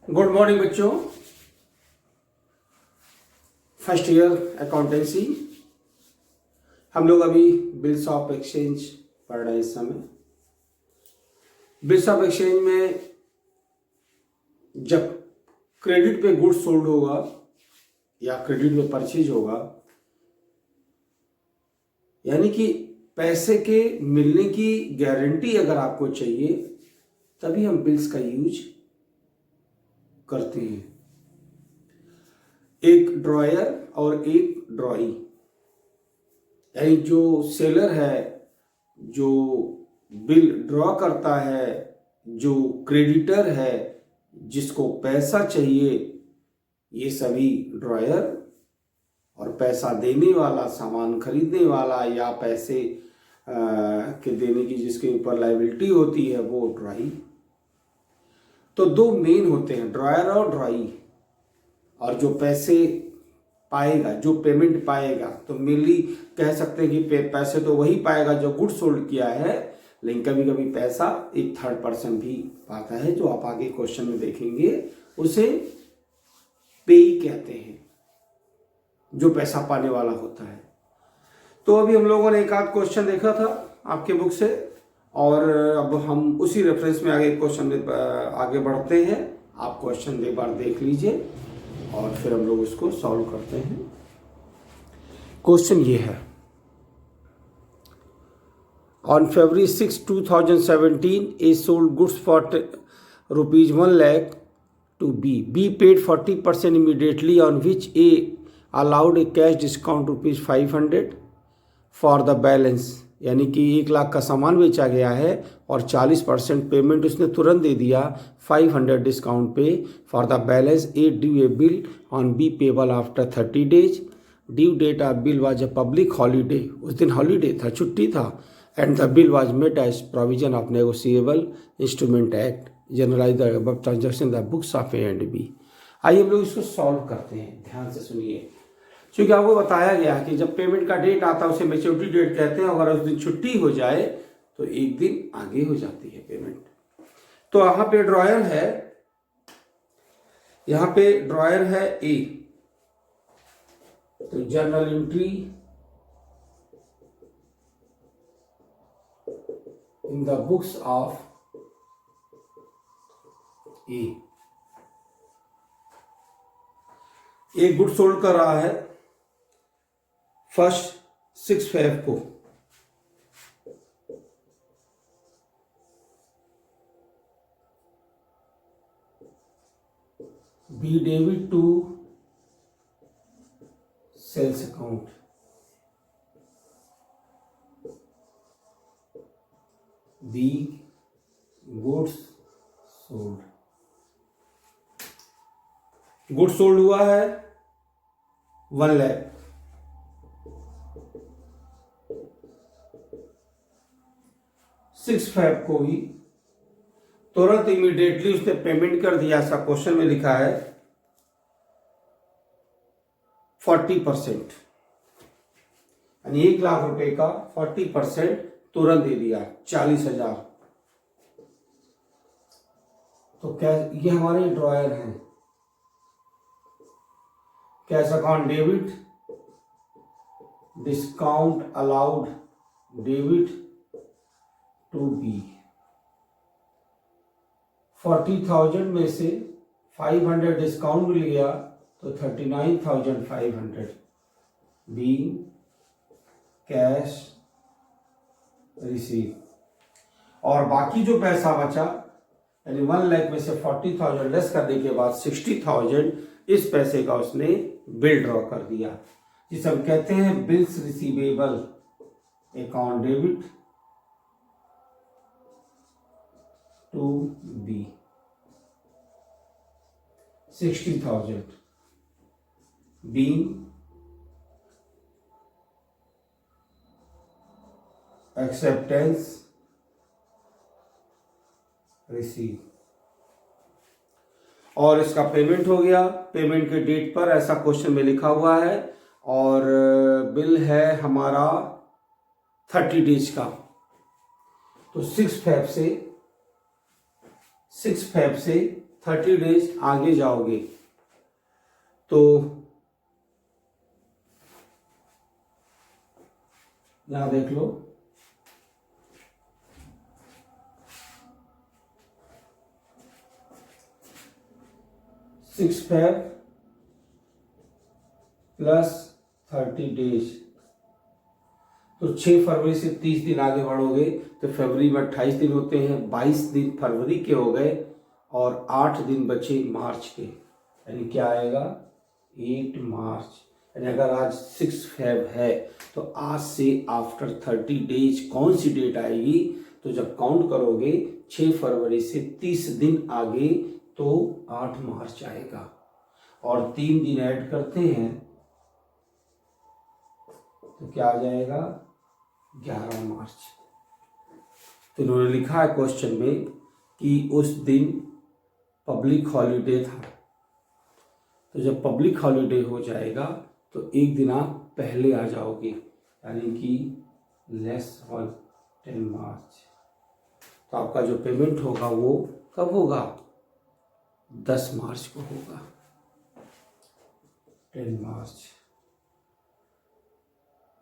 Good morning बच्चों। First year accountancy हम लोग अभी बिल्स ऑफ एक्सचेंज पढ़ रहे हैं। इस समय बिल्स ऑफ एक्सचेंज में जब क्रेडिट पे गुड्स सोल्ड होगा या क्रेडिट पे परचेज होगा, यानी कि पैसे के मिलने की गारंटी अगर आपको चाहिए तभी हम बिल्स का यूज करते हैं। एक ड्रॉयर और एक ड्रॉई, यानी जो सेलर है, जो बिल ड्रॉ करता है, जो क्रेडिटर है, जिसको पैसा चाहिए, ये सभी ड्रॉयर, और पैसा देने वाला, सामान खरीदने वाला या पैसे के देने की जिसके ऊपर लायबिलिटी होती है वो ड्रॉई। तो दो मेन होते हैं, ड्रॉयर और ड्रॉई। और जो पैसे पाएगा, जो पेमेंट पाएगा, तो मेनली कह सकते हैं कि पैसे तो वही पाएगा जो गुड्स सोल्ड किया है, लेकिन कभी कभी पैसा एक थर्ड पर्सन भी पाता है, जो आप आगे क्वेश्चन में देखेंगे। उसे पेई कहते हैं, जो पैसा पाने वाला होता है। तो अभी हम लोगों ने एक आध क्वेश्चन देखा था आपके बुक से, और अब हम उसी रेफरेंस में आगे क्वेश्चन में आगे बढ़ते हैं। आप क्वेश्चन एक बार देख लीजिए और फिर हम लोग उसको सॉल्व करते हैं। क्वेश्चन ये है, on February 6, 2017 A sold goods for ₹1 lakh to B. B paid 40% immediately, on which A allowed a cash discount ₹500 for the balance। यानी कि 1 लाख का सामान बेचा गया है और 40% पेमेंट उसने तुरंत दे दिया, 500 डिस्काउंट पे। For the balance a due a bill on B payable after 30 days। Due date of bill was a public holiday, उस दिन हॉलीडे था, छुट्टी था। And the bill was made as provision of negotiable instrument act generalize the above transaction the books of A and B. आइए हम लोग इसको solve करते हैं, ध्यान से सुनिए। क्योंकि आपको बताया गया है कि जब पेमेंट का डेट आता है उसे मैच्योरिटी डेट कहते हैं। अगर उस दिन छुट्टी हो जाए तो एक दिन आगे हो जाती है पेमेंट। तो यहां पे ड्रॉयर है, यहां पे ड्रॉयर है ए, तो journal entry in the books of A. एक गुड सोल्ड कर रहा है फर्स्ट 6 Feb को, B debit to sales account, be goods sold. Goods sold हुआ है 1 लाख, 6 Feb को ही तुरंत इमीडिएटली उसने पेमेंट कर दिया। ऐसा क्वेश्चन में लिखा है 40%, यानी 1 लाख रुपए का 40% तुरंत दे दिया, 40,000। तो क्या ये हमारे ड्रॉयर हैं। Cash account debit, discount allowed debit to B. 40,000 में से 500 डिस्काउंट मिल गया तो 39,500 बी कैश रिसीव। और बाकी जो पैसा बचा, यानी 1 लाख में से 40,000 लेस करने के बाद 60,000 इस पैसे का उसने बिल ड्रॉ कर दिया, जिसे हम कहते हैं bills receivable account debit to B. 60,000 being acceptance receive. और इसका पेमेंट हो गया। पेमेंट के डेट पर ऐसा क्वेश्चन में लिखा हुआ है, और बिल है हमारा 30 डेज का। तो 6 Feb से 30 डेज आगे जाओगे तो यहां देख लो, 6 Feb प्लस 30 डेज, तो 6 फरवरी से 30 दिन आगे बढ़ोगे तो फरवरी में 28 दिन होते हैं, 22 दिन फरवरी के हो गए और 8 दिन बचे मार्च के, यानी क्या आएगा 8 मार्च। यानी अगर आज 6 फेब है तो आज से आफ्टर 30 डेज कौन सी डेट आएगी, तो जब काउंट करोगे 6 फरवरी से 30 दिन आगे तो 8 मार्च आएगा, और 3 दिन ऐड करते हैं तो क्या आ जाएगा 11 मार्च। तो इन्होंने लिखा है क्वेश्चन में कि उस दिन पब्लिक हॉलीडे था, तो जब पब्लिक हॉलीडे हो जाएगा तो एक दिन आप पहले आ जाओगे, यानी कि लेस ऑन 10 मार्च। तो आपका जो पेमेंट होगा वो कब होगा 10 मार्च को होगा, 10 मार्च।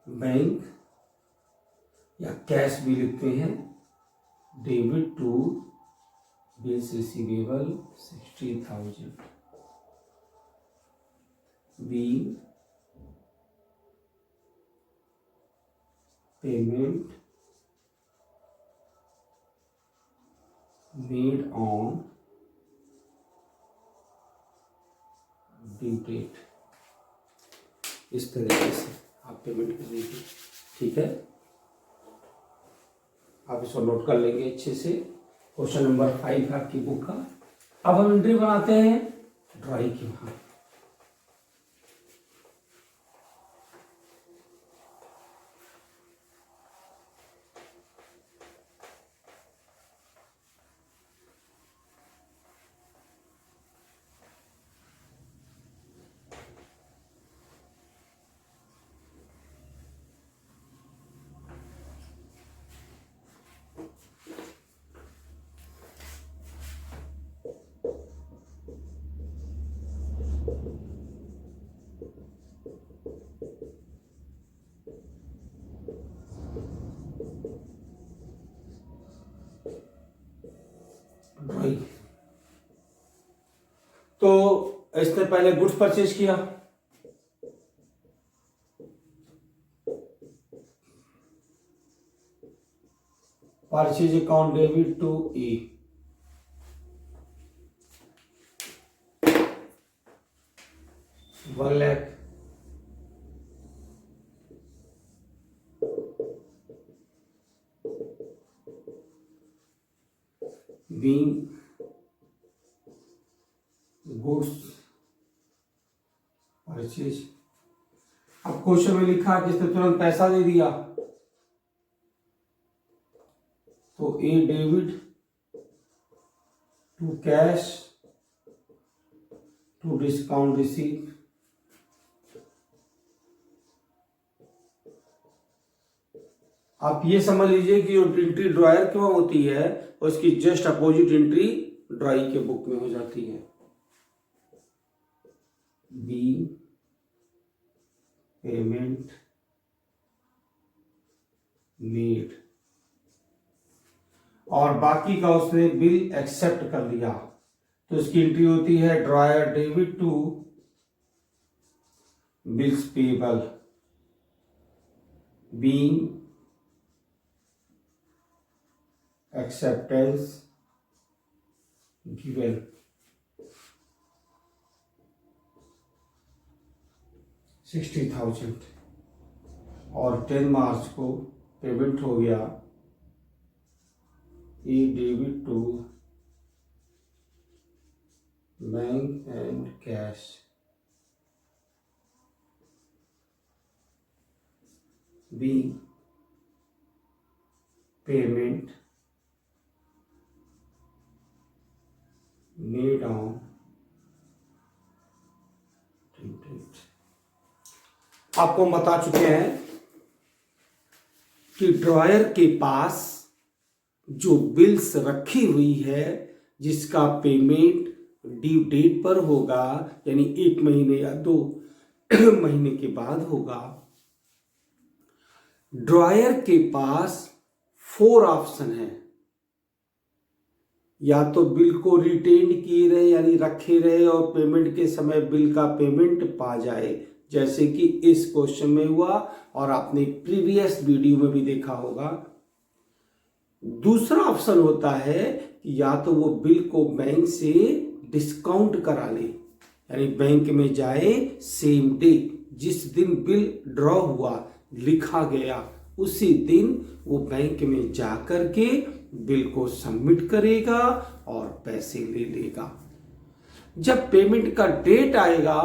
बैंक या कैश भी लिखते हैं, debit to bills receivable 60,000 being payment made on due date. इस तरीके से आप पेमेंट करेंगे, ठीक है। आप इसको नोट कर लेंगे अच्छे से। क्वेश्चन नंबर 5 है आपकी बुक का। अब हम एंट्री बनाते हैं ड्राइंग की। वहां ड्राइंग, तो इसने पहले गुड्स परचेज किया, purchase account debit to A, 1 lakh, being goods purchase. अब क्वेश्चन में लिखा कि इसने तुरंत पैसा दे दिया, तो A debit to cash to discount receive. आप ये समझ लीजिए कि जो एंट्री ड्रायर क्यों होती है उसकी जस्ट अपोजिट एंट्री ड्राई के बुक में हो जाती है। बी पेमेंट मेड, और बाकी का उसने बिल एक्सेप्ट कर लिया, तो इसकी एंट्री होती है drawer debit to bills payable being acceptance given। $60,000 और 10 मार्च को पेमेंट हो गया A debit to bank and cash be payment made on due date. आपको बता चुके हैं कि ड्रॉयर के पास जो बिल्स रखी हुई है जिसका पेमेंट ड्यू डेट पर होगा, यानी 1 महीने या 2 महीने के बाद होगा। ड्रॉयर के पास 4 ऑप्शन है, या तो बिल को रिटेन किए रहे यानी रखे रहे और पेमेंट के समय बिल का पेमेंट पा जाए, जैसे कि इस क्वेश्चन में हुआ और आपने प्रीवियस वीडियो में भी देखा होगा। दूसरा ऑप्शन होता है कि या तो वो बिल को बैंक से डिस्काउंट करा ले, यानी बैंक में जाए सेम डे, जिस दिन बिल ड्रॉ हुआ लिखा गया उसी दिन वो बैंक में जा कर के बिल को सबमिट करेगा और पैसे ले लेगा। जब पेमेंट का डेट आएगा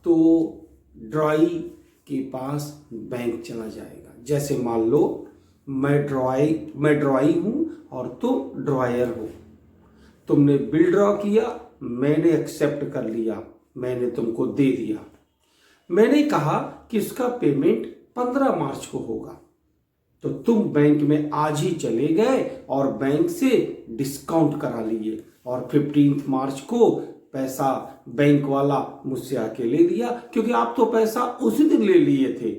तो ड्रॉई के पास बैंक चला जाएगा। जैसे मान लो मैं ड्रॉई हूं और तुम ड्रॉयर हो। तुमने बिल ड्रॉ किया, मैंने एक्सेप्ट कर लिया, मैंने तुमको दे दिया। मैंने कहा कि इसका पेमेंट 15 मार्च को होगा, तो तुम बैंक में आज ही चले गए और बैंक से डिस्काउंट करा लिए और 15 मार्च को पैसा बैंक वाला मुझसे आके ले लिया, क्योंकि आप तो पैसा उसी दिन ले लिए थे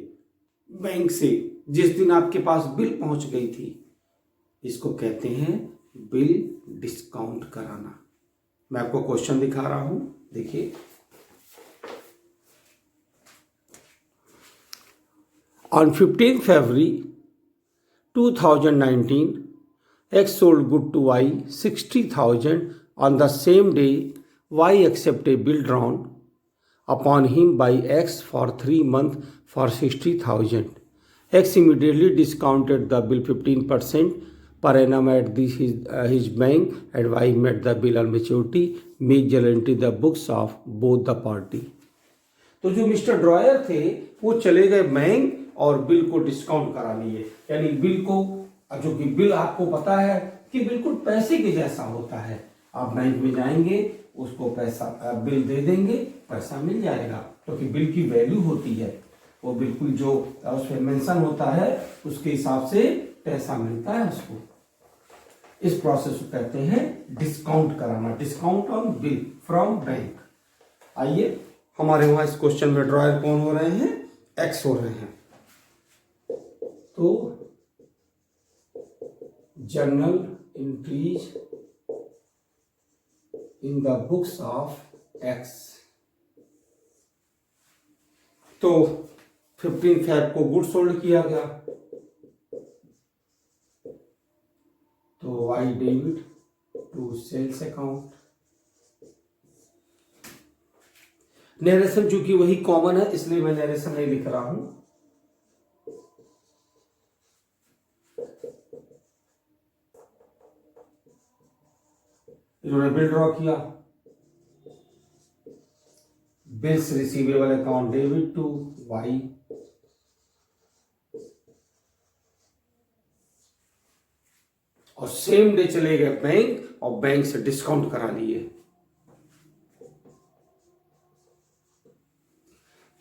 बैंक से जिस दिन आपके पास बिल पहुंच गई थी। इसको कहते हैं बिल डिस्काउंट कराना। मैं आपको क्वेश्चन दिखा रहा हूं, देखिए। On 15 February 2019, X sold good to Y 60,000. On the same day, Y accepted a bill drawn upon him by X for 3 months for 60,000. X immediately discounted the bill 15% per annum at his bank, and Y met the bill on maturity, make guarantee the books of both the party. तो जो mister dryer थे वो चले गए bank और bill को discount करा लिए, यानी बिल को, जो कि बिल आपको पता है कि बिल्कुल पैसे के जैसा होता है। आप बैंक में जाएंगे, उसको पैसा बिल दे देंगे, पैसा मिल जाएगा, क्योंकि बिल की वैल्यू होती है, वो बिल्कुल जो उसमें मेंशन होता है उसके हिसाब से पैसा मिलता है उसको। इस प्रोसेस को कहते हैं डिस्काउंट कराना, discount on bill from bank. आइए, हमारे वहां इस क्वेश्चन में ड्रॉयर कौन हो रहे हैं? एक्स हो रहे हैं। तो journal entries in the books of X. तो 15 फैब को गुड सोल्ड किया गया, तो Y debit to sales account. Narration चूंकि वही कॉमन है इसलिए मैं नरेशन नहीं लिख रहा हूं। इन्होंने बिल ड्रॉ किया, bills receivable account debit to Y, और सेम डे चले गए बैंक और बैंक से डिस्काउंट करा लिए।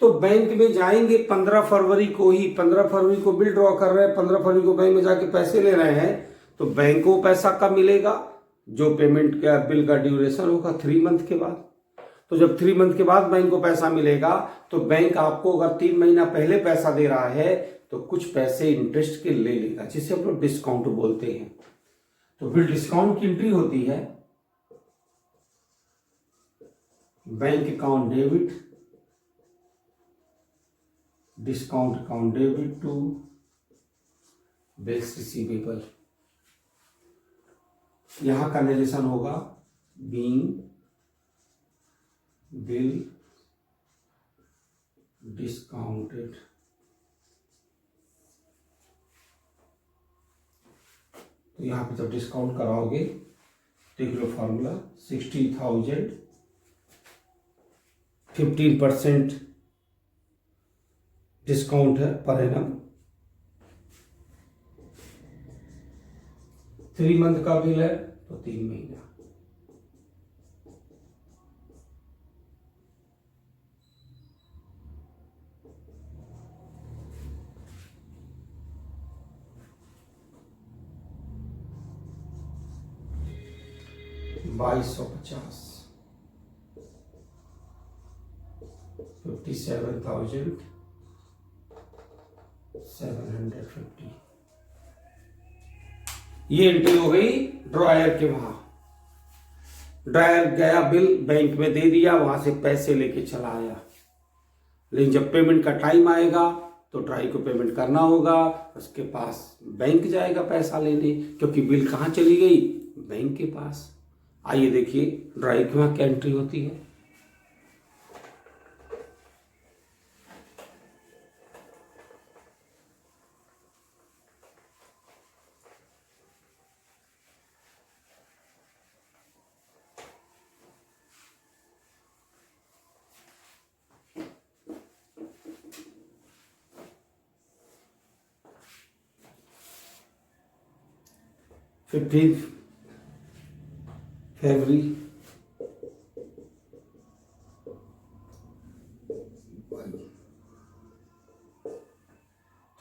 तो बैंक में जाएंगे 15 फरवरी को ही, 15 फरवरी को बिल ड्रॉ कर रहे हैं, 15 फरवरी को बैंक में जाके पैसे ले रहे हैं, तो बैंक को पैसा कब मिलेगा? जो पेमेंट का बिल का ड्यूरेशन होगा 3 मंथ के बाद। तो जब 3 मंथ के बाद बैंक को पैसा मिलेगा तो बैंक आपको अगर 3 महीना पहले पैसा दे रहा है तो कुछ पैसे इंटरेस्ट के ले लेगा, जिसे हम लोग डिस्काउंट बोलते हैं। तो बिल डिस्काउंट की एंट्री होती है bank account debit, discount account debit to bills receivable. यहां का नरेशन होगा बीइंग बिल डिस्काउंटेड। तो यहां पे जब डिस्काउंट कराओगे देख लो फॉर्मूला, 60,000 15% डिस्काउंट है पर एनम, 3 मंथ का बिल है तो 3 महीना। $2250। 57,750 ये एंट्री हो गई ड्रॉयर के वहां। ड्रॉयर गया, बिल बैंक में दे दिया, वहां से पैसे लेके चला आया। लेकिन जब पेमेंट का टाइम आएगा तो ड्रॉई को पेमेंट करना होगा, उसके पास बैंक जाएगा पैसा लेने, क्योंकि बिल कहाँ चली गई, बैंक के पास। आइए देखिए ड्रॉई के वहां क्या एंट्री होती है। February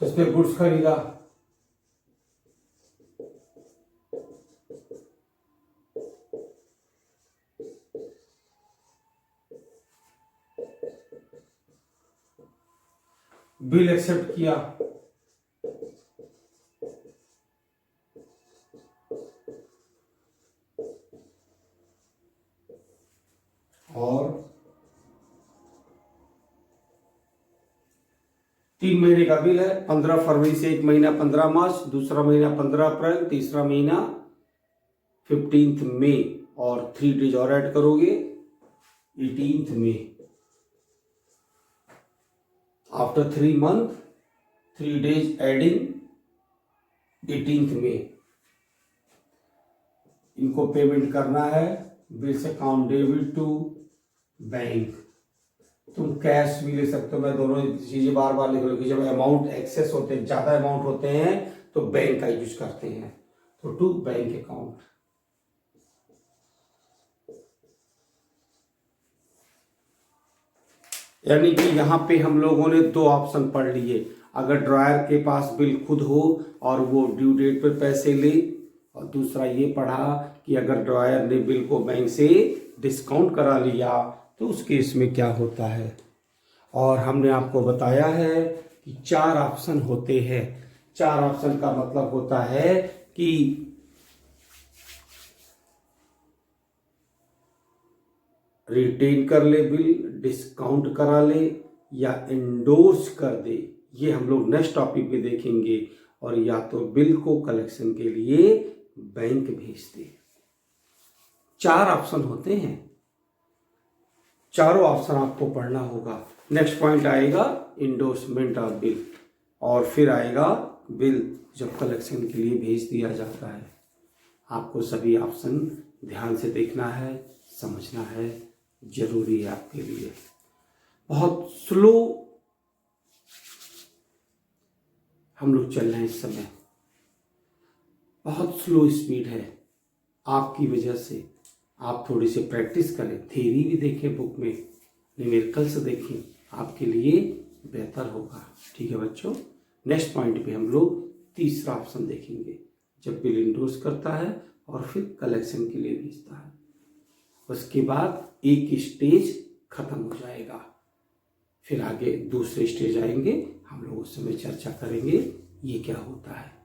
तो इस पे गुड्स खरीदा, बिल एक्सेप्ट किया, और 3 महीने का बिल है। 15 फरवरी से एक महीना 15 मार्च, दूसरा महीना 15 अप्रैल, तीसरा महीना 15 मई, और 3 डेज और ऐड करोगे 18 मई। आफ्टर 3 मंथ 3 डेज एडिंग 18 मई। इनको पेमेंट करना है। Bills account debit to bank. तुम कैश भी ले सकते हो, मैं दोनों चीजें बार बार लिख रहा हूं कि जब अमाउंट एक्सेस होते हैं, ज्यादा अमाउंट होते हैं तो बैंक का यूज करते हैं, तो टू बैंक अकाउंट। यानी कि यहां पे हम लोगों ने 2 ऑप्शन पढ़ लिए। अगर ड्रॉयर के पास बिल खुद हो और वो ड्यू डेट पर पैसे ले, और दूसरा ये पढ़ा कि अगर ड्रॉयर ने बिल को बैंक से डिस्काउंट करा लिया तो उस केस में क्या होता है। और हमने आपको बताया है कि 4 ऑप्शन होते हैं। 4 ऑप्शन का मतलब होता है कि रिटेन कर ले बिल, डिस्काउंट करा ले, या इंडोर्स कर दे। ये हम लोग नेक्स्ट टॉपिक पे देखेंगे। और या तो बिल को कलेक्शन के लिए बैंक भेज दे। 4 ऑप्शन होते हैं, चारों ऑप्शन आपको पढ़ना होगा। नेक्स्ट पॉइंट आएगा इंडोर्समेंट ऑफ बिल, और फिर आएगा बिल जब कलेक्शन के लिए भेज दिया जाता है। आपको सभी ऑप्शन ध्यान से देखना है, समझना है, जरूरी है आपके लिए। बहुत स्लो हम लोग चल रहे हैं इस समय, बहुत स्लो स्पीड है आपकी वजह से। आप थोड़ी सी प्रैक्टिस करें, थ्योरी भी देखें बुक में, न्यूमेरिकल्स देखें, आपके लिए बेहतर होगा। ठीक है बच्चों, नेक्स्ट पॉइंट पे हम लोग तीसरा ऑप्शन देखेंगे, जब बिल इंडोर्स करता है और फिर कलेक्शन के लिए भेजता है। उसके बाद एक स्टेज खत्म हो जाएगा, फिर आगे दूसरे स्टेज आएंगे, हम लोग उस समय चर्चा करेंगे ये क्या होता है।